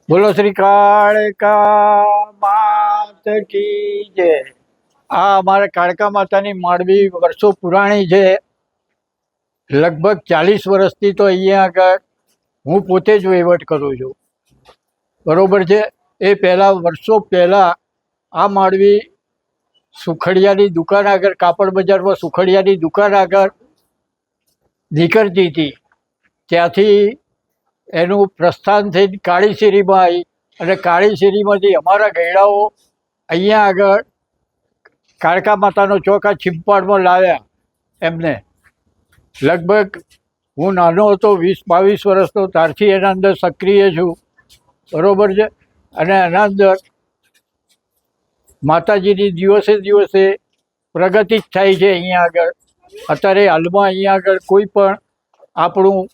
બોલો શ્રી કાળકા માત કી જય। આ અમારે કાળકા માતાની માંડવી વર્ષો પુરાણી છે। લગભગ 40 વર્ષથી તો અહીંયા આગળ હું પોતે જ વહીવટ કરું છું, બરોબર છે। એ પહેલાં વર્ષો પહેલાં આ માંડવી સુખડિયાની દુકાન આગળ, કાપડ બજારમાં સુખડિયાની દુકાન આગળ નીકળતી હતી। ત્યાંથી એનું પ્રસ્થાન થઈ કાળી શેરીમાં આવી અને કાળી શેરીમાંથી અમારા ગયડાઓ અહીંયા આગળ કાળકા માતાનો ચોક આ ચિંપાડમાં લાવ્યા એમને। લગભગ હું નાનો હતો, 20-22 વર્ષનો, ત્યારથી એના અંદર સક્રિય છું, બરાબર છે। અને એના અંદર માતાજીની દિવસે દિવસે પ્રગતિ જ થાય છે અહીંયા આગળ। અત્યારે હાલમાં અહીંયા આગળ કોઈ પણ આપણું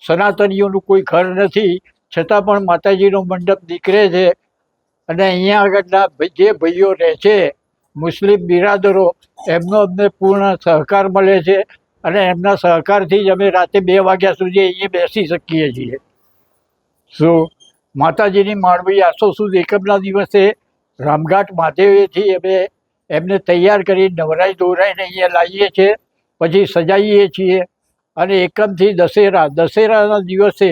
સનાતનીઓનું કોઈ ઘર નથી, છતાં પણ માતાજીનો મંડપ નીકળે છે। અને અહીંયા આગળના જે ભાઈઓ રહે છે, મુસ્લિમ બિરાદરો, એમનો અમને પૂર્ણ સહકાર મળે છે અને એમના સહકારથી જ અમે રાતે 2 વાગ્યા સુધી અહીંયા બેસી શકીએ છીએ। શું માતાજીની માંડવી આસો સુદ એકમના દિવસે રામઘાટ મહાદેવેથી અમે એમને તૈયાર કરી નવરાઈ ધોરાઈને અહીંયા લાવીએ છીએ, પછી સજાવીએ છીએ। અને એકમથી દશેરાના દિવસે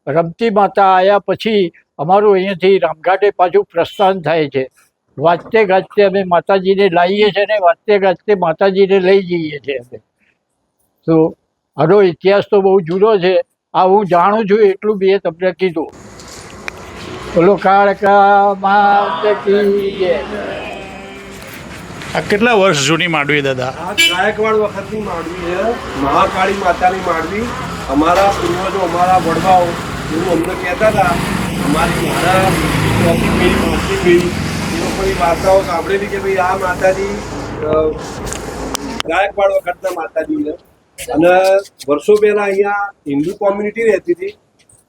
રમતી માતા આવ્યા પછી અમારું અહીંયાથી રામઘાટે પાછું પ્રસ્થાન થાય છે। વાજતે ગાજતે અમે માતાજીને લાવીએ છીએ ને વાજતે ગાજતે માતાજીને લઈ જઈએ છીએ અમે। તો આનો ઇતિહાસ તો બહુ જૂનો છે, આ હું જાણું છું એટલું બી તમને કીધું। બોલો કાળકા માત કી જય। આ કેટલા વર્ષ જૂની માંડવી દાદા? આ ગાયકવાડ વખતની માંડવી છે, મહાકાળી માતાની માંડવી। અમારા પૂર્વજો, અમારા વડવાઓ એવું અમને કહેતા હતા। અમારી મારા ચોથી પેઢી, પાંચમી પેઢી એ લોકોની વાર્તાઓ સાંભળેલી કે ભાઈ આ માતાજી ગાયકવાડ વખતના માતાજી છે। અને વર્ષો પહેલાં અહીંયા હિન્દુ કોમ્યુનિટી રહેતી હતી,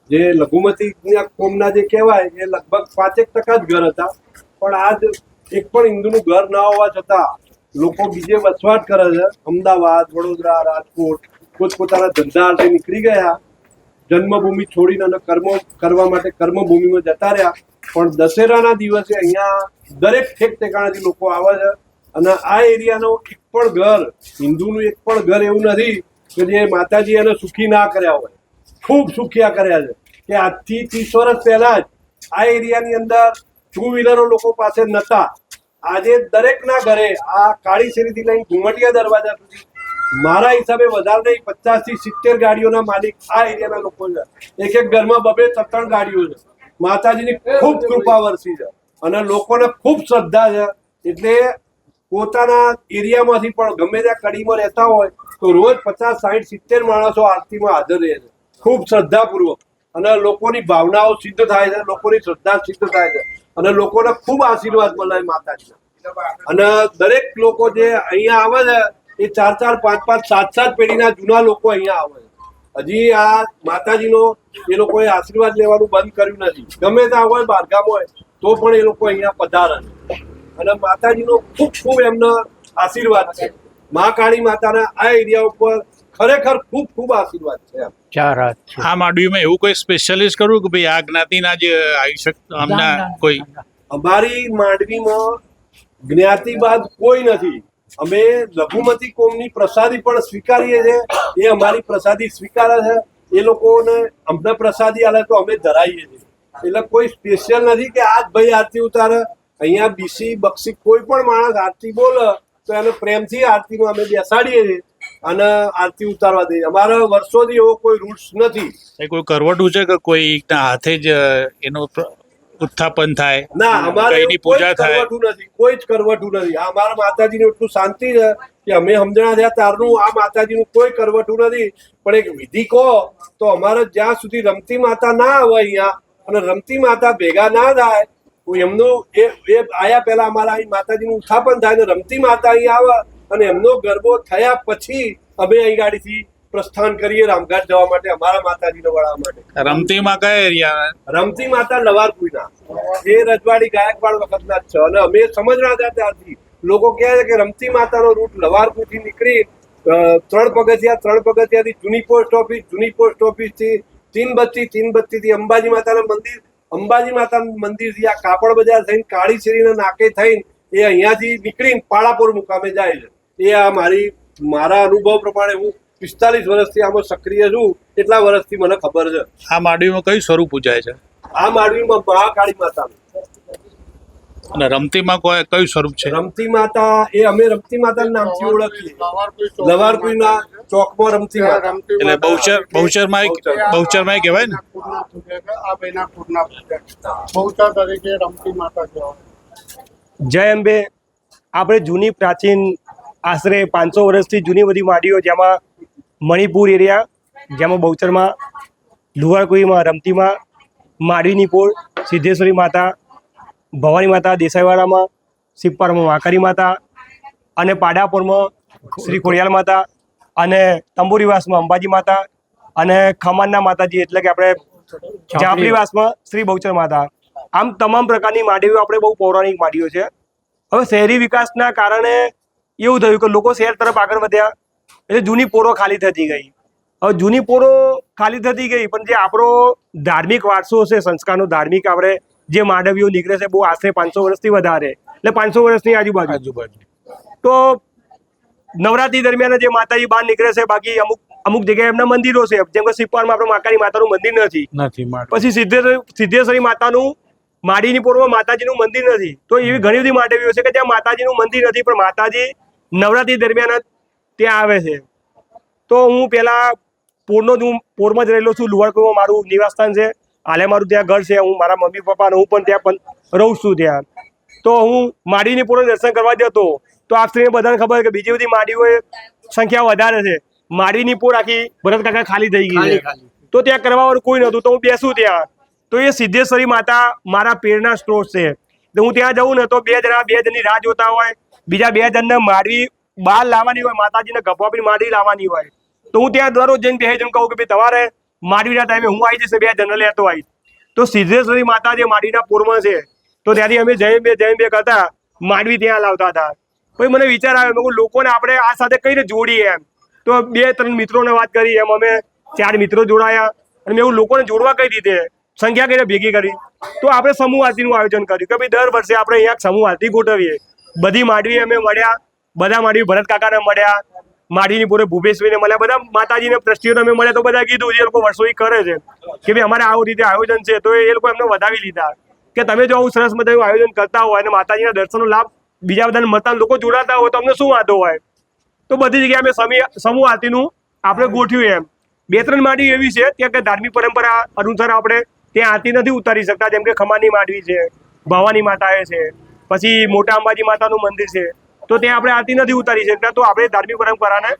જે લઘુમતી કોમના જે કહેવાય એ લગભગ 5% જ ઘર હતા। પણ આજ એક પણ હિન્દુનું ઘર ના હોવા છતાં લોકો બીજે વસવાટ કરે છે। અમદાવાદ, વડોદરા, રાજકોટ પોતપોતાના ધંધાર્થે નીકળી ગયા, જન્મભૂમિ છોડીને અને કર્મો કરવા માટે કર્મભૂમિમાં જતા રહ્યા। પણ દશેરાના દિવસે અહીંયા દરેક ઠેક ઠેકાણાથી લોકો આવે છે। અને આ એરિયાનો એક પણ ઘર, હિન્દુનું એક પણ ઘર એવું નથી કે જે માતાજી એને સુખી ના કર્યા હોય, ખૂબ સુખિયા કર્યા છે। કે આજથી 30 વર્ષ પહેલા જ આ એરિયાની અંદર 2 વ્હીલરો લોકો પાસે નહોતા। આજે દરેકના ઘરે આ કાળી શેરીથી લઈને ઘુમટિયા દરવાજા સુધી મારા હિસાબે વધારે નહીં 50 થી 70 ગાડીઓના માલિક આ એરિયાના લોકો છે। એક એક ઘરમાં 2-3 ગાડીઓ છે। માતાજીની ખૂબ કૃપા વરસી છે અને લોકોને ખૂબ શ્રદ્ધા છે। એટલે પોતાના એરિયામાંથી પણ ગમે ત્યાં કડીમાં રહેતા હોય તો રોજ 50, 60, 70 માણસો આરતીમાં હાજર રહે છે, ખૂબ શ્રદ્ધાપૂર્વક। અને લોકોની ભાવનાઓ સિદ્ધ થાય છે, લોકોની શ્રદ્ધા સિદ્ધ થાય છે અને લોકોને ખૂબ આશીર્વાદ મળે માતાજીના। અને દરેક લોકો જે અહીંયા આવે છે એ 4-4, 5-5, 7-7 પેઢીના જૂના લોકો અહીંયા આવે છે। હજી આ માતાજીનો એ લોકોએ આશીર્વાદ લેવાનું બંધ કર્યું નથી। ગમે ત્યાં હોય, બહારગામ હોય તો પણ એ લોકો અહીંયા પધારે છે અને માતાજીનો ખૂબ ખૂબ એમનો આશીર્વાદ છે। મહાકાળી માતાના આ એરિયા ઉપર ખરેખર ખૂબ ખૂબ આશીર્વાદ છે। આ માંડવીમાં એવું કોઈ સ્પેશિયાલિસ્ટ કરવું કે ભાઈ આ જ્ઞાતિના જે આવી શકતા અમને કોઈ? અમારી માંડવીમાં જ્ઞાતિવાદ કોઈ નથી। અમે લઘુમતી કોમની પ્રસાદી પણ સ્વીકારીએ છીએ, એ અમારી પ્રસાદી સ્વીકારે છે। એ લોકોને અમને પ્રસાદી આલે તો અમે ધરાઈએ છીએ। એટલે કોઈ સ્પેશિયલ નથી કે આજ ભાઈ આરતી ઉતારે। અહીંયા બીસી બક્ષી કોઈ પણ માણસ આરતી બોલે તો એને પ્રેમથી આરતીમાં અમે બેસાડીએ છીએ અને આરતી ઉતારવા દઈએ। અમારા વર્ષોથી એવો કોઈ રૂલ્સ નથી। કોઈ કરવટું છે કે કોઈ હાથે જ એનું ઉત્થાપન થાય? ના, અમારે એની કોઈ પૂજા થાય? કરવટું નથી, કોઈ જ કરવટું નથી। આ અમારા માતાજીને એટલું શાંતિ છે કે અમે સમજણા થયા ત્યારનું આ માતાજીનું કોઈ કરવટું નથી। પણ એક વિધિ કહો તો અમારે જ્યાં સુધી રમતી માતા ના આવે અહીંયા અને રમતી માતા ભેગા ના થાય, એમનું એ આયા પહેલા અમારા અહીં માતાજીનું ઉત્થાપન થાય ને રમતી માતા અહીં આવે અને એમનો ગરબો થયા પછી અમે અહીં ગાડીથી પ્રસ્થાન કરીએ રામઘાટ જવા માટે, અમારા માતાજીને વળવા માટે। રમતીમાં કયા એરિયા? રમતી માતા લવારકુઈના, એ રજવાડી ગાયકવાડ વખતના જ છે। અને અમે સમજણા હતા ત્યારથી લોકો કહે છે કે રમતી માતાનો રૂટ લવારકુઈથી નીકળી 3 પગથિયાથી જૂની પોસ્ટ ઓફિસ, જૂની પોસ્ટ ઓફિસથી તીન બત્તીથી અંબાજી માતાના મંદિર અંબાજી માતાનું મંદિરથી આ કાપડ બજાર થઈને કાળી શેરીના નાકે થઈને એ અહીંયાથી નીકળીને પાળાપુર મુકામે જાય છે. એ આ મારા અનુભવ પ્રમાણે હું 45 વર્ષથી આમાં સક્રિય છું, એટલા વર્ષથી મને ખબર છે. આ માંડવીમાં કયું સ્વરૂપ પૂજાય છે? આ માંડવીમાં મહાકાળી માતાનું. અને રમતીમાં કયું સ્વરૂપ છે? રમતી માતા એ અમે રમતી માતાના નામથી ઓળખીએ. લવારકુઈના ચોકમાં રમતી માતા. એટલે બહુચરમાં કહેવાય ને. જય અંબે. આપણે જૂની પ્રાચીન આશરે 500 વર્ષથી જૂની બધી માંડવીઓ, જેમાં મણિપુર એરિયા, જેમાં બહુચરમાં, લુહારકુઈમાં, રમતીમાં, માંડવીની પોળ, સિદ્ધેશ્વરી માતા, ભવાની માતા દેસાઈવાડામાં, સિપ્પારમાં વાંકારી માતા, અને પાડાપુરમાં શ્રી ખોડિયાલ માતા, અને તંબુરીવાસમાં અંબાજી માતા, અને ખમાનના માતાજી એટલે કે આપણે જાફરીવાસમાં શ્રી બહુચર માતા. આમ તમામ પ્રકારની માંડવીઓ આપણે બહુ પૌરાણિક માંડવીઓ છે. હવે શહેરી વિકાસના કારણે એવું થયું કે લોકો શહેર તરફ આગળ વધ્યા, એટલે જૂની પોરો ખાલી થતી ગઈ. હવે જૂની પોરો ખાલી થતી ગઈ, પણ જે આપણો ધાર્મિક વારસો છે, સંસ્કારનો ધાર્મિક આપણે જે માંડવીઓ નીકળે છે બહુ આશરે 500 વર્ષથી વધારે, એટલે 500 વર્ષની આજુબાજુ. તો નવરાત્રી દરમિયાન જે માતાજી બહાર નીકળે છે, બાકી અમુક જગ્યાએ એમના મંદિરો છે, જેમ કે સિપ્પારમાં આપણે માકારી માતાનું મંદિર નથી. પછી સિદ્ધેશ્વરી માતાનું માડીની પૂર્વમાં માતાજીનું મંદિર નથી. તો એવી ઘણી બધી માંડવીઓ છે કે જ્યાં માતાજીનું મંદિર નથી, પણ માતાજી નવરાત્રી દરમિયાન ત્યાં આવે છે. તો હું પહેલા પોરમાં જ રહેલો છું. લુહારકુઈમાં મારું નિવાસસ્થાન છે. હાલે મારું ત્યાં ઘર છે. હું મારા મમ્મી પપ્પા હું પણ ત્યાં પણ રહું છું ત્યાં. તો હું માંડવીની પૂર્વ દર્શન કરવા જતો, તો આપ શ્રીને બધાને ખબર કે બીજી બધી માંડવીઓ સંખ્યા વધારે છે. માંડવીની પોર આખી ભરત કાકા ખાલી થઈ ગઈ છે. તો ત્યાં કરવાવાળું કોઈ નહોતું. તો હું બેસું ત્યાં, તો એ સિદ્ધેશ્વરી માતા મારા પેરના સ્ત્રોત છે. તો હું ત્યાં જઉં ને તો બે જણની રાહ જોતા હોય, બીજા 2 જણને માંડવી બહાર લાવવાની હોય, માતાજીને ગભા આપીને માંડવી લાવવાની હોય. તો હું ત્યાં દરરોજ જઈને 2 જણ કહું કે ભાઈ તમારે માંડવીના ટાઈમે હું આવી જશે, 2 જણ લેતો આવીશ. તો સિદ્ધેશ્વરી માતા જે માંડવીના પૂરમાં છે, તો ત્યાંથી અમે જૈન બે કરતા માંડવી ત્યાં લાવતા હતા. પછી મને વિચાર આવ્યો, લોકોને આપણે આ સાથે કઈ રીતે જોડીએ એમ. તો 2-3 મિત્રોને વાત કરી, એમ અમે 4 મિત્રો જોડાયા, અને મેં એવું લોકોને જોડવા કઈ રીતે, સંખ્યા કઈ રીતે ભેગી કરી. તો આપણે સમૂહ આરતીનું આયોજન કર્યું કે ભાઈ દર વર્ષે આપણે અહીંયા સમૂહ આરતી ગોઠવીએ. બધી માંડવી અમે મળ્યા, બધા માંડવી ભરત કાકાને મળ્યા, માંડવીની પૂરે ભૂપેશભાઈને મળ્યા, બધા માતાજીને ટ્રસ્ટીઓને અમે મળ્યા. તો બધા કીધું જે લોકો વર્ષોથી કરે છે કે ભાઈ અમારે આવું રીતે આયોજન છે, તો એ લોકો એમને વધાવી લીધા કે તમે જો આવું સરસ મજાનું આયોજન કરતા હોય અને માતાજીના દર્શનનો લાભ બીજા બધાને મળતા લોકો જોડાતા હોય તો અમને શું વાંધો હોય. તો બધી જગ્યાએ અમે સમૂહ આરતીનું આપણે ગોઠવ્યું. એમ 2-3 માંડવી એવી છે ત્યાં કે ધાર્મિક પરંપરા અનુસાર આપણે ત્યાં આરતી નથી ઉતારી શકતા, જેમ કે ખમાની માંડવી છે, ભવાની માતાએ છે, પછી મોટા અંબાજી માતાનું મંદિર છે, તો ત્યાં આપણે આરતી નથી ઉતારી શકતા. તો આપણે ધાર્મિક પરંપરાને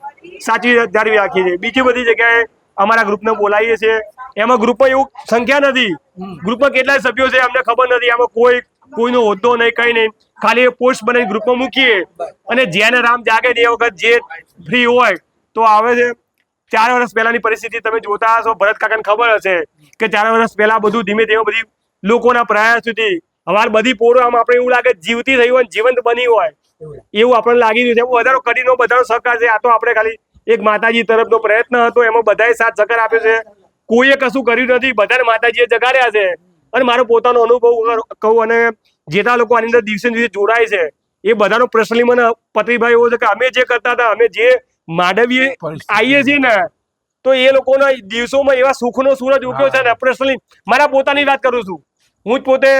સાચી જાળવી રાખીએ છીએ. બીજી બધી જગ્યાએ અમારા ગ્રુપને બોલાવીએ છીએ. એમાં ગ્રુપમાં એવું સંખ્યા નથી, ગ્રુપમાં કેટલા સભ્યો છે અમને ખબર નથી. એમાં કોઈનો હોદ્દો નહીં, કઈ નહીં, ખાલી પોસ્ટ બનાવી ગ્રુપમાં મૂકીએ, અને જેને રામ જાગે તે વખત જે ફ્રી હોય તો આવે છે. 4 વર્ષ પહેલાની પરિસ્થિતિ તમે જોતા હશો, ભરત કાકાને ખબર હશે કે 4 વર્ષ પહેલા બધું ધીમે ધીમે બધી લોકોના પ્રયાસથી અમારે બધી પોરો આમ આપણે એવું લાગે જીવતી થઈ હોય, જીવંત બની હોય એવું આપણને લાગી રહ્યું છે. વધારો કરીને બધાનો સહકાર છે. આ તો આપણે ખાલી એક માતાજી તરફનો પ્રયત્ન હતો, એમાં બધાએ સાથ સહકાર આપ્યો છે. કોઈએ કશું કર્યું નથી, બધાને માતાજીએ જગાડ્યા છે. અને મારો પોતાનો અનુભવ કહું, અને જેટલા લોકો આની અંદર દિવસે દિવસે જોડાય છે એ બધાનો પર્સનલી મને પત્રીભાઈ એવો છે કે અમે જે કરતા હતા, અમે જે માંડવીએ આવીએ છીએ ને, તો એ લોકોના દિવસોમાં એવા સુખનો સૂરજ ઉગ્યો છે ને. પર્સનલી મારા પોતાની વાત કરું છું, હું જ પોતે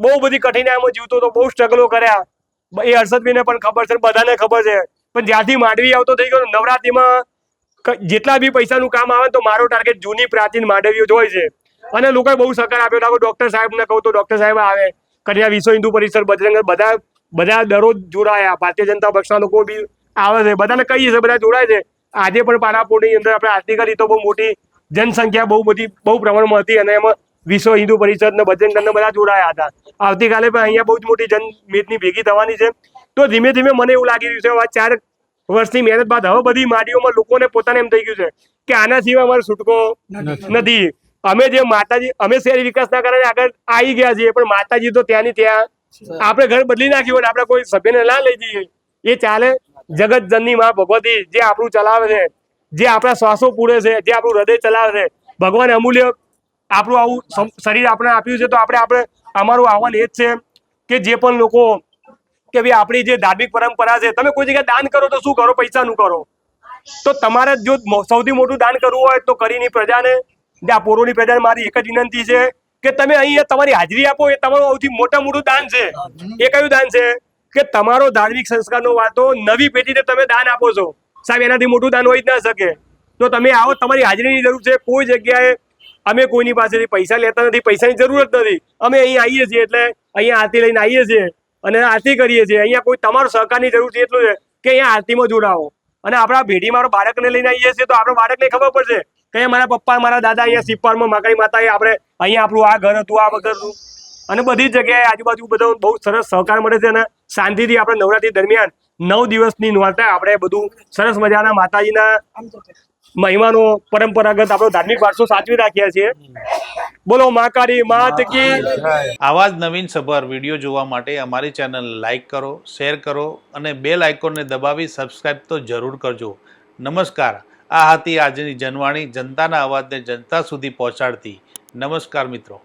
બહુ બધી કઠિનાઈમાં જીવતો હતો, બહુ સ્ટ્રગલો કર્યા. એ હર્ષદભાઈને પણ ખબર છે, બધાને ખબર છે. પણ જ્યારથી માંડવી આવતો થઈ ગયો, નવરાત્રીમાં જેટલા બી પૈસાનું કામ આવે તો મારો ટાર્ગેટ જૂની પ્રાચીન માંડવીઓ જ હોય છે. અને લોકોએ બહુ સહકાર આપ્યો. ડોક્ટર સાહેબને કહું તો ડોક્ટર સાહેબ આવે, કન્યા વિશ્વ હિન્દુ પરિષદ, બજરંગ, બધા દરરોજ જોડાયા. ભારતીય જનતા પક્ષના લોકો બી આવે છે, બધાને કહીએ છીએ, બધા જોડાય છે. આજે પણ પારાપોળની અંદર આપણે આરતી કરી તો બહુ મોટી જનસંખ્યા બહુ પ્રમાણમાં હતી, અને એમાં વિશ્વ હિન્દુ પરિષદ ને બજરંગ દળને બધા જોડાયા હતા. આવતીકાલે પણ અહીંયા બહુ જ મોટી જનમેદની ભેગી થવાની છે. તો ધીમે ધીમે મને એવું લાગી રહ્યું છે, 4 વર્ષની મહેનત બાદ હવે બધી માંડવીઓમાં લોકોને પોતાને એમ થઈ ગયું છે કે આના સિવાય અમારે છૂટકો નથી. અમે જે માતાજી, અમે શહેરી વિકાસના કારણે આગળ આવી ગયા છીએ, પણ માતાજી તો ત્યાંની ત્યાં. આપણે ઘર બદલી નાખ્યું હોય, આપણે કોઈ સભ્યને ના લઈ જઈએ એ ચાલે. જગત જનની માં ભગવતી જે આપણું ચલાવે છે, જે આપણા શ્વાસો પૂરે છે, જે આપણું હૃદય ચલાવે છે, ભગવાન અમૂલ્ય આપણું આવું શરીર આપણે આપ્યું છે, તો આપણે અમારું આહવાન એ જ છે કે જે પણ લોકો કે ભાઈ આપણી જે ધાર્મિક પરંપરા છે, તમે કોઈ જગ્યાએ દાન કરો તો શું કરો? પૈસાનું કરો. તો તમારે જો સૌથી મોટું દાન કરવું હોય તો કરીને પ્રજાને, આ પોરોની પ્રજાને મારી એક જ વિનંતી છે કે તમે અહીંયા તમારી હાજરી આપો, એ તમારું સૌથી મોટું દાન છે. એ કયું દાન છે? કે તમારો ધાર્મિક સંસ્કારનો વાતો નવી પેઢીને તમે દાન આપો છો. સાહેબ, એનાથી મોટું દાન હોઈ જ ના શકે. તો તમે આવો, તમારી હાજરીની જરૂર છે. કોઈ જગ્યાએ અમે કોઈની પાસેથી પૈસા લેતા નથી, પૈસાની જરૂર જ નથી. અમે અહીં આવીએ છીએ એટલે અહીંયા આરતી લઈને આવીએ છીએ અને આરતી કરીએ છીએ. અહીંયા કોઈ તમારો સહકારની જરૂર છે એટલું છે કે અહીંયા આરતીમાં જોડાવો. અને આપણા ભેટી મારો બાળકને લઈને આવીએ છીએ તો આપણા બાળકને ખબર પડશે કે મારા પપ્પા મારા દાદા અહીંયા સિપ્પારમાં માકડી માતા, આપણે અહીંયા આપણું આ ઘર હતું, આ વગર હતું. અને બધી જ જગ્યાએ આજુબાજુ બધો બહુ સરસ સહકાર મળે છે અને શાંતિથી આપણે નવરાત્રી દરમિયાન 9 દિવસની નોરતા આપણે બધું સરસ મજાના માતાજીના મહિમાનો પરંપરાગત આપણો ધાર્મિક વારસો સાચવી રાખ્યા છીએ. બોલો મહાકાળી માત કી. આવા જ નવીન સભર વિડીયો જોવા માટે અમારી ચેનલ લાઈક કરો, શેર કરો અને બેલ આઇકોનને દબાવી સબસ્ક્રાઇબ તો જરૂર કરજો. નમસ્કાર. આ હતી આજની જનવાણી, જનતાના અવાજને જનતા સુધી પહોંચાડતી. નમસ્કાર મિત્રો.